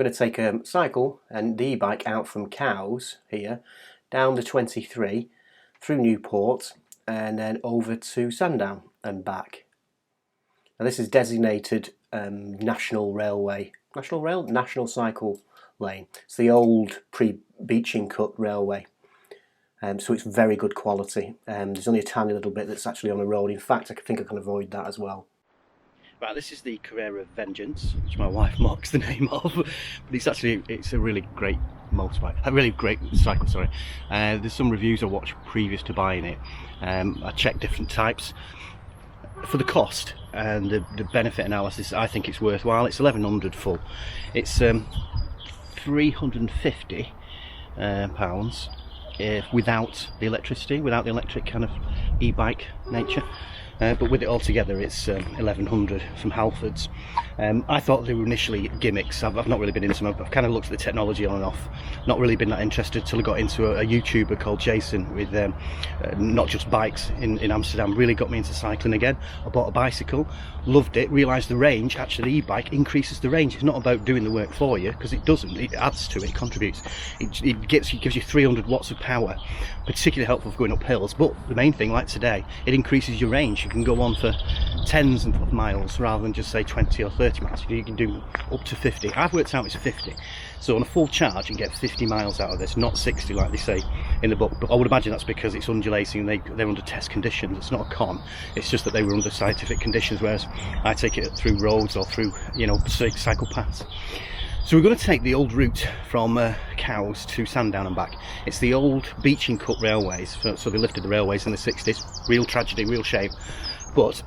Going to take a cycle and the e-bike out from Cowes here, down the 23, through Newport, and then over to Sandown and back. Now this is designated National Cycle Lane. It's the old pre-beaching cut railway. So it's very good quality. There's only a tiny little bit that's actually on the road. In fact, I think I can avoid that as well. Right, this is the Carrera Vengeance, which my wife mocks the name of, but it's a really great motorbike, a really great cycle, sorry. There's some reviews I watched previous to buying it. I checked different types. For the cost and the benefit analysis, I think it's worthwhile. It's 1100 full. It's £350 without the electricity, without the electric kind of e-bike nature. But with it all together, it's 1100 from Halfords. I thought they were initially gimmicks. I've not really been into them. I've kind of looked at the technology on and off. Not really been that interested till I got into a YouTuber called Jason with not just bikes in Amsterdam. Really got me into cycling again. I bought a bicycle, loved it, realised the range, actually the e-bike increases the range. It's not about doing the work for you, because it doesn't. It adds to it, it contributes. It gives you 300 watts of power, particularly helpful for going up hills. But the main thing, like today, it increases your range. You can go on for tens of miles rather than just say 20 or 30 miles. You can do up to 50. I've worked out it's 50. So on a full charge you can get 50 miles out of this, not 60 like they say in the book. But I would imagine that's because it's undulating and they're under test conditions. It's not a con. It's just that they were under scientific conditions, whereas I take it through roads or through, you know, cycle paths. So we're going to take the old route from Cowes to Sandown and back. It's the old beaching cut railways, so they lifted the railways in the 60s. Real tragedy, real shame. But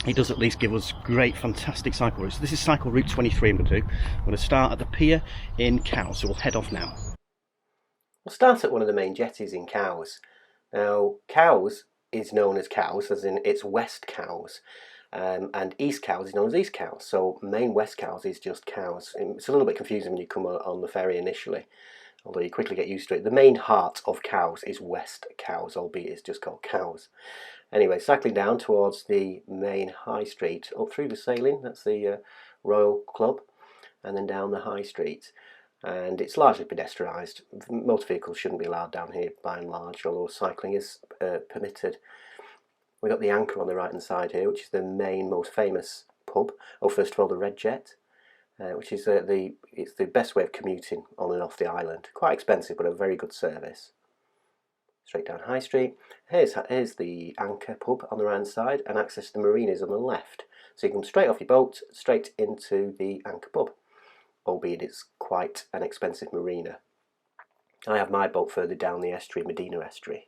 it does at least give us great, fantastic cycle routes. This is cycle route 23 I'm going to do. I'm going to start at the pier in Cowes, so we'll head off now. We'll start at one of the main jetties in Cowes. Now, Cowes is known as Cowes, as in it's West Cowes. And East Cowes is known as East Cowes, so main West Cowes is just Cowes. It's a little bit confusing when you come on the ferry initially, although you quickly get used to it. The main heart of Cowes is West Cowes, albeit it's just called Cowes. Anyway, cycling down towards the main high street, up through the sailing, that's the Royal Club, and then down the high street. And it's largely pedestrianised. Motor vehicles shouldn't be allowed down here by and large, although cycling is permitted. We've got the Anchor on the right hand side here, which is the main, most famous pub. Oh, first of all, the Red Jet, which is it's the best way of commuting on and off the island. Quite expensive, but a very good service. Straight down High Street. Here's the Anchor pub on the right hand side, and access to the marinas on the left. So you come straight off your boat, straight into the Anchor pub, albeit it's quite an expensive marina. I have my boat further down the estuary, Medina Estuary.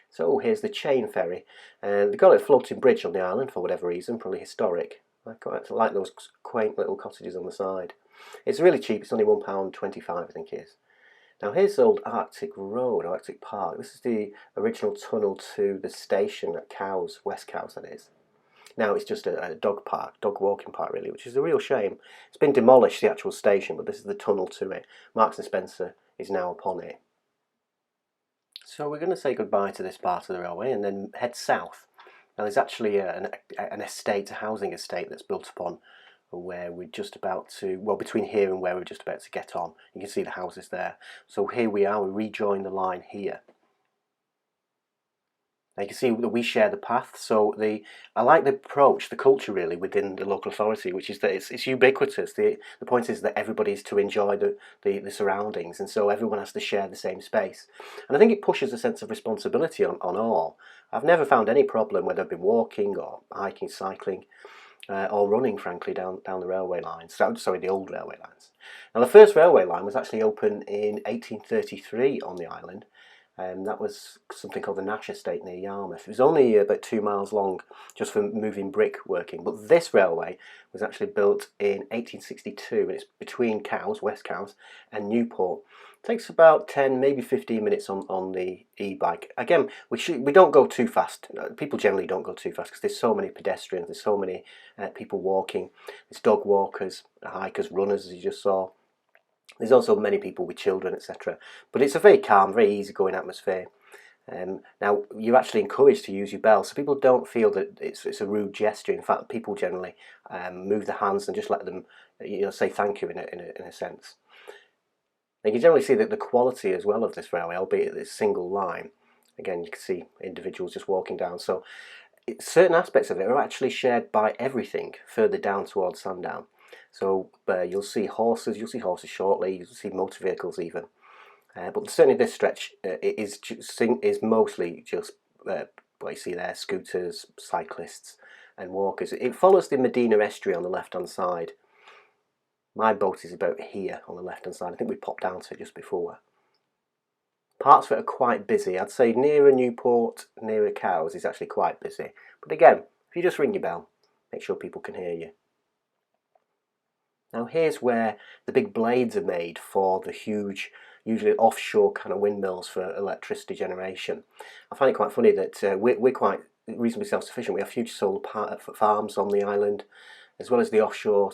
So here's the chain ferry, and they've got a floating bridge on the island for whatever reason, probably historic. I quite like those quaint little cottages on the side. It's really cheap, it's only £1.25 I think it is. Now here's the old Arctic Road, Arctic Park. This is the original tunnel to the station at Cowes, West Cowes that is. Now it's just a dog park, dog walking park really, which is a real shame. It's been demolished, the actual station, but this is the tunnel to it. Marks and Spencer is now upon it. So we're going to say goodbye to this part of the railway and then head south. Now there's actually an estate, a housing estate that's built upon where we're just about to, well, between here and where we're just about to get on. You can see the houses there. So here we are, we rejoin the line here. Now you can see that we share the path, so I like the approach, the culture really within the local authority, which is that it's ubiquitous. The point is that everybody's to enjoy the surroundings, and so everyone has to share the same space. And I think it pushes a sense of responsibility on all. I've never found any problem whether I've been walking or hiking, cycling, or running, frankly, down the railway lines. Sorry, the old railway lines. Now the first railway line was actually opened in 1833 on the island. That was something called the Nash Estate near Yarmouth. It was only about 2 miles long, just for moving brick working. But this railway was actually built in 1862, and it's between Cowes, West Cowes, and Newport. It takes about 10, maybe 15 minutes on the e-bike. Again, we don't go too fast. People generally don't go too fast because there's so many pedestrians, there's so many people walking. There's dog walkers, hikers, runners, as you just saw. There's also many people with children, etc. But it's a very calm, very easygoing atmosphere. Now, you're actually encouraged to use your bell, so people don't feel that it's a rude gesture. In fact, people generally move their hands and just let them, say thank you in a sense. You can generally see that the quality as well of this railway, albeit this single line, again you can see individuals just walking down, so certain aspects of it are actually shared by everything further down towards Sandown. So you'll see horses shortly, you'll see motor vehicles even. But certainly this stretch is mostly just what you see there, scooters, cyclists and walkers. It follows the Medina estuary on the left hand side. My boat is about here on the left hand side. I think we popped down to it just before. Parts of it are quite busy. I'd say nearer Newport, nearer Cowes is actually quite busy. But again, if you just ring your bell, make sure people can hear you. Now here's where the big blades are made for the huge, usually offshore kind of windmills for electricity generation. I find it quite funny that we're quite reasonably self-sufficient. We have huge solar farms on the island, as well as the offshore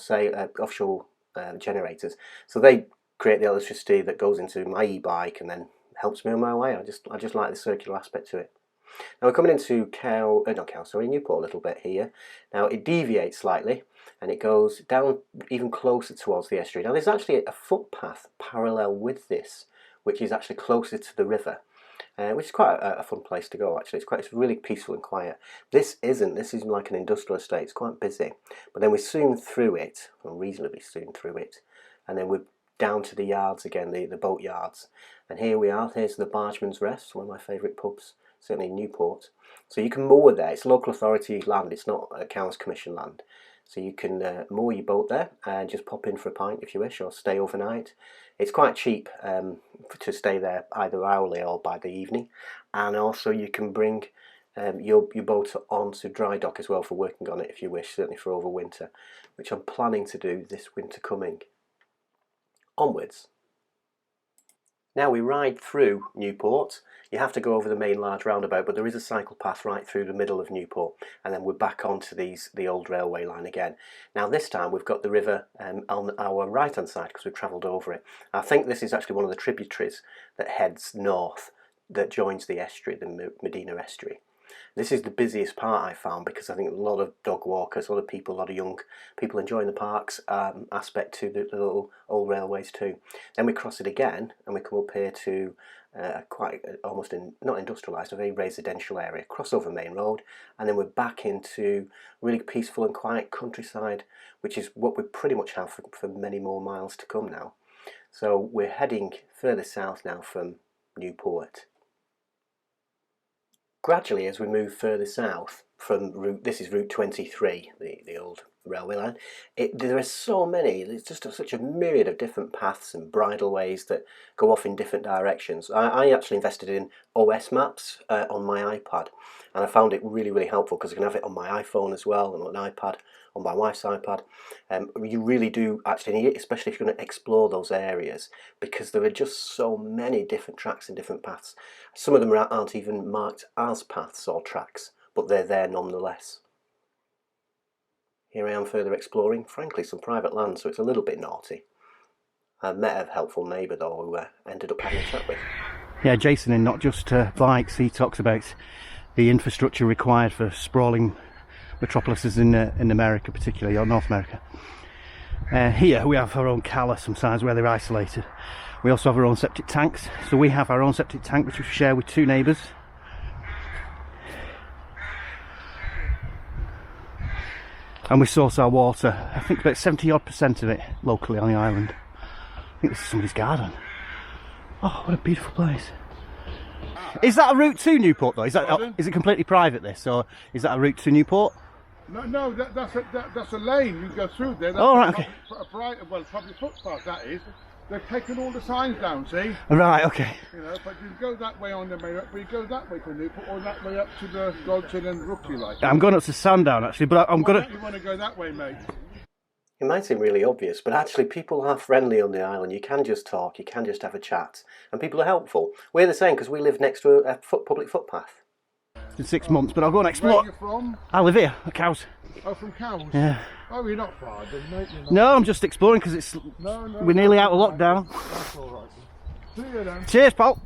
generators. So they create the electricity that goes into my e-bike and then helps me on my way. I just like the circular aspect to it. Now we're coming into Newport a little bit here. Now it deviates slightly and it goes down even closer towards the estuary. Now there's actually a footpath parallel with this, which is actually closer to the river, which is quite a fun place to go actually. It's really peaceful and quiet. This is like an industrial estate. It's quite busy, but then we're soon through it, or reasonably soon through it, and then we're down to the yards again, the boat yards. And here we are. Here's the Bargeman's Rest, one of my favourite pubs, certainly in Newport. So you can moor there. It's local authority land. It's not a Cows Commission land. So you can moor your boat there and just pop in for a pint if you wish, or stay overnight. It's quite cheap to stay there either hourly or by the evening. And also you can bring your boat onto dry dock as well for working on it if you wish, certainly for over winter, which I'm planning to do this winter coming. Onwards. Now we ride through Newport. You have to go over the main large roundabout, but there is a cycle path right through the middle of Newport, and then we're back onto the old railway line again. Now this time we've got the river on our right hand side because we've travelled over it. I think this is actually one of the tributaries that heads north that joins the estuary, the Medina estuary. This is the busiest part I found because I think a lot of dog walkers, a lot of people, a lot of young people enjoying the parks aspect to the little old railways too. Then we cross it again and we come up here to quite almost not industrialised, a very residential area, cross over Main Road, and then we're back into really peaceful and quiet countryside, which is what we pretty much have for many more miles to come now. So we're heading further south now from Newport. Gradually, as we move further south from this is Route 23, the old railway line, there are so many, there's just such a myriad of different paths and bridleways that go off in different directions. I actually invested in OS maps on my iPad, and I found it really, really helpful because I can have it on my iPhone as well, and on an iPad, on my wife's iPad. You really do actually need it, especially if you're going to explore those areas, because there are just so many different tracks and different paths. Some of them aren't even marked as paths or tracks, but they're there nonetheless. Here I am further exploring, frankly some private land, so it's a little bit naughty. I met a helpful neighbour though who ended up having a chat with. Yeah, Jason in Not Just Bikes, he talks about the infrastructure required for sprawling metropolises in America, particularly, or North America. Here we have our own cala sometimes where they're isolated. We also have our own septic tanks, so we have our own septic tank which we share with two neighbours. And we source our water, I think about 70% of it locally on the island. I think this is somebody's garden. Oh, what a beautiful place. Is that a route to Newport though? Is it completely private this, or is that a route to Newport? No, that's a lane. You can go through there. That's right, okay. Public footpath, that is. They've taken all the signs down, see? Right, okay. You know, but you go that way on the main road, but you go that way to Newport, or that way up to the Godson and Rookie, like. I'm going up to Sandown actually, but I'm going to... You want to go that way, mate? It might seem really obvious, but actually people are friendly on the island. You can just talk, you can just have a chat, and people are helpful. We're the same because we live next to a public footpath. In 6 months, but I'll go and explore. Where are you from? I live here, at Cows. Oh, from Cows? Yeah. Oh, you're not far, then, mate. No, I'm just exploring because it's we're nearly out of lockdown. That's all right. See you then. Cheers, pal.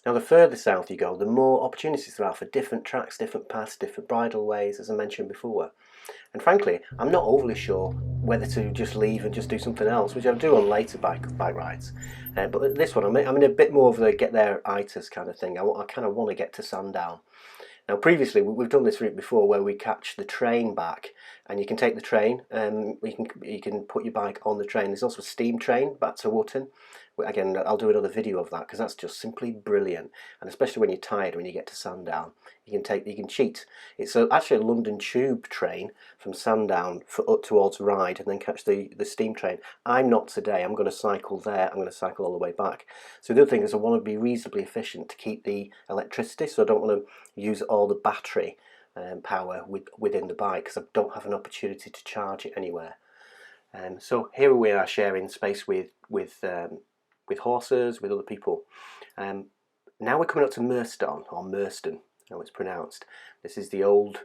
Now the further south you go, the more opportunities there are for different tracks, different paths, different bridleways, as I mentioned before. And frankly, I'm not overly sure whether to just leave and just do something else, which I'll do on later bike rides. But this one, I'm in a bit more of a get there itis kind of thing. I kind of want to get to Sandown. Now previously we've done this route before where we catch the train back, and you can take the train, you can put your bike on the train. There's also a steam train back to Wootton. Again, I'll do another video of that because that's just simply brilliant, and especially when you're tired when you get to Sandown, you can cheat. It's actually a London Tube train from Sandown up towards Ryde, and then catch the steam train. I'm not today. I'm going to cycle there. I'm going to cycle all the way back. So the other thing is I want to be reasonably efficient to keep the electricity, so I don't want to use all the battery power within the bike because I don't have an opportunity to charge it anywhere. So here we are sharing space with horses, with other people. Now we're coming up to Merston, or Merston, how it's pronounced. This is the old,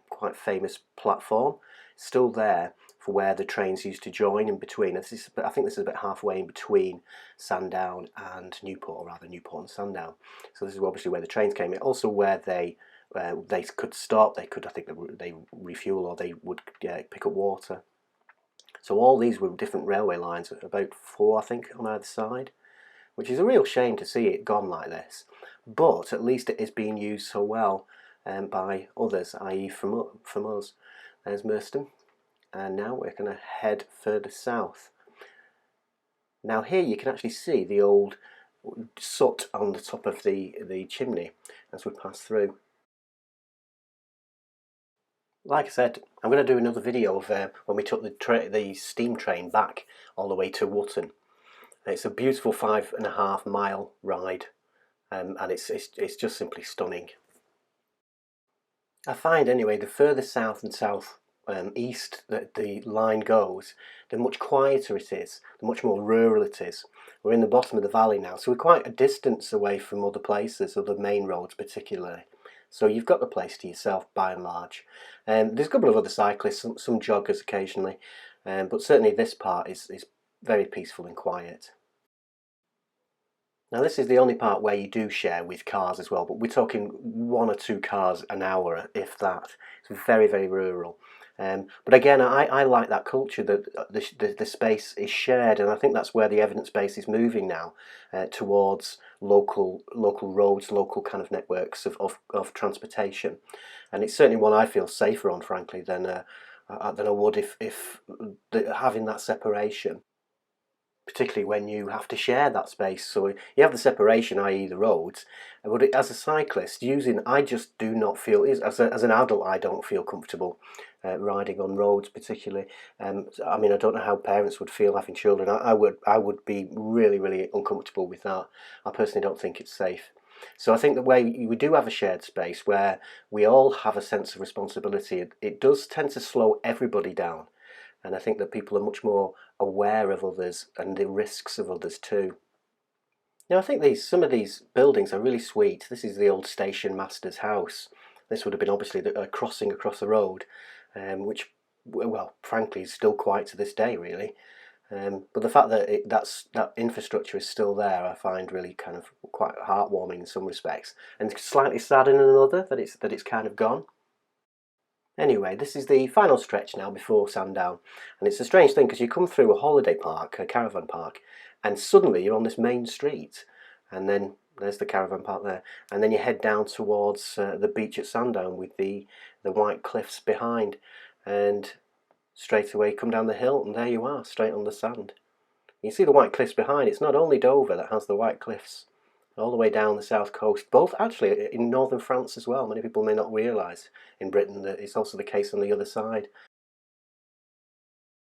quite famous platform, still there for where the trains used to join in between. I think this is about halfway in between Sandown and Newport, or rather Newport and Sandown. So this is obviously where the trains came in. Also where they could stop, I think they refuel, or they would pick up water. So all these were different railway lines, about 4 I think on either side, which is a real shame to see it gone like this. But at least it is being used so well by others, i.e. from us. There's Merston, and now we're going to head further south. Now here you can actually see the old soot on the top of the chimney as we pass through. Like I said, I'm going to do another video of when we took the steam train back all the way to Wootton. It's a beautiful 5.5 mile ride, and it's just simply stunning. I find anyway, the further south and east that the line goes, the much quieter it is, the much more rural it is. We're in the bottom of the valley now, so we're quite a distance away from other places, other main roads particularly. So you've got the place to yourself by and large. There's a couple of other cyclists, some joggers occasionally, but certainly this part is very peaceful and quiet. Now this is the only part where you do share with cars as well, but we're talking 1 or 2 cars an hour, if that. It's very, very rural. But again, I like that culture that the space is shared, and I think that's where the evidence base is moving now, towards local roads, local kind of networks of transportation, and it's certainly one I feel safer on, frankly, than I would if having that separation. Particularly when you have to share that space. So you have the separation, i.e. the roads, but as a cyclist, I just do not feel, as an adult, I don't feel comfortable riding on roads particularly. I mean, I don't know how parents would feel having children. I would be really, really uncomfortable with that. I personally don't think it's safe. So I think the way we do have a shared space where we all have a sense of responsibility, it does tend to slow everybody down. And I think that people are much more aware of others and the risks of others too. Now I think some of these buildings are really sweet. This is the old station master's house. This would have been obviously a crossing across the road, which, well, frankly, is still quite to this day, really. But the fact that that infrastructure is still there, I find really kind of quite heartwarming in some respects, and slightly sad in another that it's kind of gone. Anyway, this is the final stretch now before Sandown, and it's a strange thing because you come through a holiday park, a caravan park, and suddenly you're on this main street, and then there's the caravan park there, and then you head down towards the beach at Sandown with the white cliffs behind, and straight away come down the hill, and there you are, straight on the sand. You see the white cliffs behind. It's not only Dover that has the white cliffs, all the way down the south coast, both actually in northern France as well. Many people may not realise in Britain that it's also the case on the other side